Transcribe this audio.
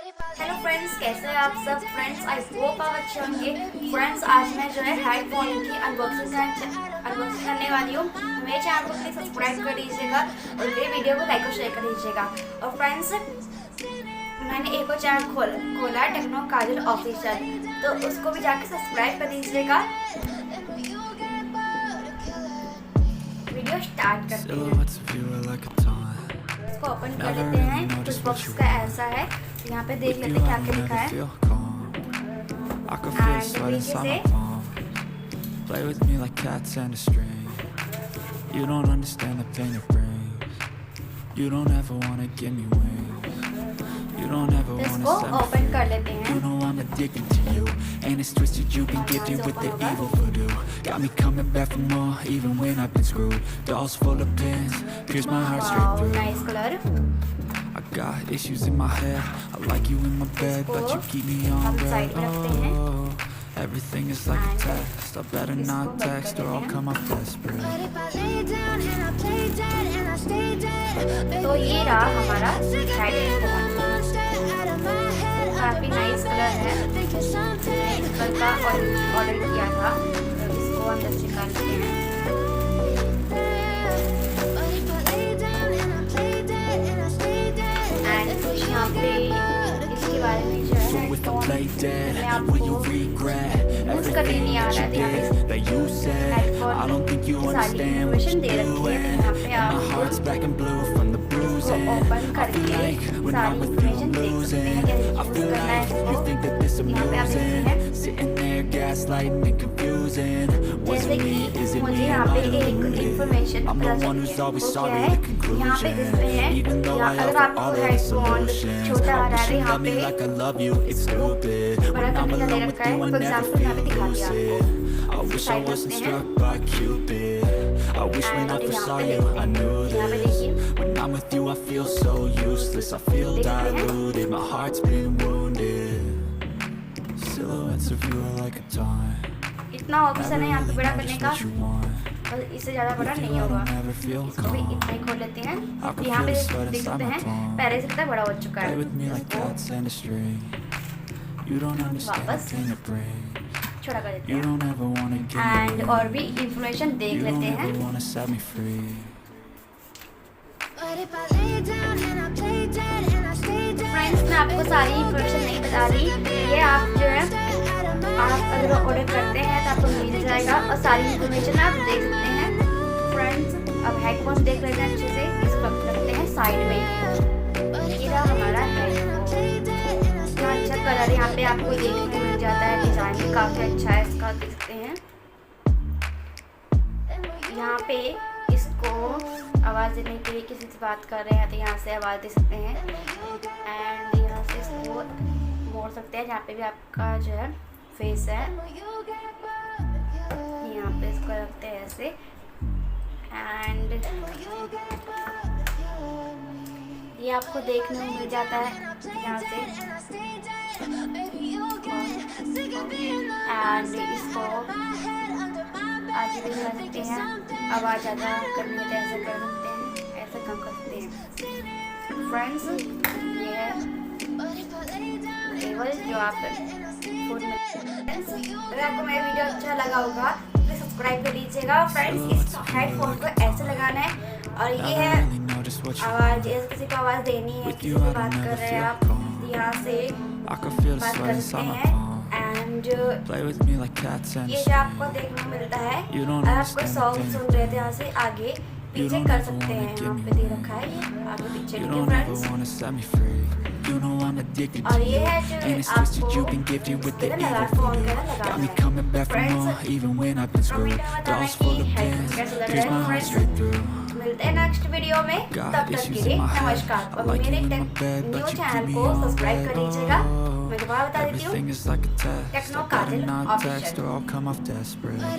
Hello friends, कैसे हैं आप सब फ्रेंड्स। आई होप आप अच्छे होंगे फ्रेंड्स। आज मैं जो है हेडफोन की अनबॉक्सिंग करने वाली हूँ। मेरे चैनल को प्लीज़ सब्सक्राइब कर दीजिएगा और मेरे वीडियो को लाइक और शेयर कर दीजिएगा। और फ्रेंड्स, मैंने एक और चैनल खोला है टेक्नो काजल ऑफिशियल, तो उसको भी जाके सब्सक्राइब कर दीजिएगा। वीडियो स्टार्ट करते हैं। इसको ओपन कर लेते हैं। कुछ बॉक्स का ऐसा है, यहाँ पे देख लेते हैं क्या क्या लिखा है। एंड नीचे से Play with me like cats and a string. You don't understand the pain it brings. You don't ever wanna give me wings. You don't ever wanna set me open कर लेते हैं। You know I'm addicted to you. And it's twisted, you've been gifted with the evil voodoo. Got me coming back for more, even when I've been screwed. Dolls full of pins, pierce my heart straight through. Nice colour. I got issues in my head. I like you in my bed, but you keep me on red. Oh, everything is like a test. I better not text or I'll come off desperate. तो ये रहा हमारा headphone. काफी nice colour है। इस colour का order किया था, तो इसको अंदर से निकालते हैं। यहाँ पे इसके बारे में जो है यूज करने नहीं आ रहा है। यहाँ पे हेडफोन की सारी इन्फॉर्मेशन दे रखी है। यहाँ पे आप ओपन करके सारी इन्फॉर्मेशन देख सकते हैं, कैसे यूज करना है इसको। यहाँ पे आप देखते हैं जैसे कि मुझे यहाँ पे एक इन्फॉर्मेशन पता चली है, वो क्या है। यहाँ पे देखते हैं अगर आपको हेडफोन छोटा आ रहा है, यहाँ पे बड़ा करने का दे रखा है। फॉर एग्जाम्पल यहाँ पे दिखा दिया आपको। साइड रखते हैं। यहाँ पे देखिए When I'm with you I feel so useless. I feel diluted, my heart's been wounded. Silhouettes of you are like a taunt. इतना ऑप्शन है यहाँ पे बड़ा करने का, और इससे ज़्यादा बड़ा नहीं होगा। इसको भी इतना ही खोल लेते हैं। यहाँ पे देख सकते हैं पहले से कितना बड़ा हो चुका है। वापस छोटा कर देते हैं एंड और भी इंफॉर्मेशन देख लेते हैं। फ्रेंड्स, मैं आपको सारी इंफॉर्मेशन नहीं बता रही, ये आप जो है आप अगर ऑर्डर करते हैं तो आपको मिल जाएगा और सारी इंफॉर्मेशन आप देख सकते हैं। फ्रेंड्स, अब हेडफोन देख लेते हैं अच्छे से। इसको रखते हैं साइड में। ये रहा हमारा हेडफोन। इतना अच्छा कलर यहाँ पे आपको देखने को मिल जाता है। डिज़ाइन भी काफ़ी अच्छा है इसका, देख सकते हैं। यहाँ पे इसको आवाज़ देने के लिए किसी से बात कर रहे हैं तो यहाँ से आवाज़ दे सकते हैं। एंड यहाँ से इसको मोड़ सकते हैं, जहाँ पे भी आपका जो है फेस है। यहाँ पे इसको रखते हैं ऐसे एंड ये आपको देखने को मिल जाता है यहाँ से। एंड इसको आगे भी कर सकते हैं, आवाज़ ज़्यादा करनी है तो ऐसा कर सकते हैं, ऐसा कम कर सकते हैं। फ्रेंड्स, ये है केबल जो आप फोन में। अगर आपको मेरा वीडियो अच्छा लगा होगा तो सब्सक्राइब कर दीजिएगा। फ्रेंड्स, इस हेडफोन को ऐसे लगाना है और ये है आवाज़। किसी को आवाज़ देनी है, किसी से बात कर रहे हैं आप, यहाँ से बात कर सकते हैं। एंड ये जो आपको देखने को मिलता है, अगर आप कोई सॉन्ग सुन रहे थे यहाँ से आगे पीछे कर सकते हैं। यहाँ पे दे रखा है ये आगे पीछे के फ्रेंड्स। और ये है जो आपको लगा फोन का लगा फ्रेंड्स। मिलते हैं नेक्स्ट वीडियो में, तब तक के लिए नमस्कार। और मेरे न्यू चैनल को सब्सक्राइब कर दीजिएगा। मैं दोबारा बता देती हूँ, टेक्नो काजल ऑफिशियल।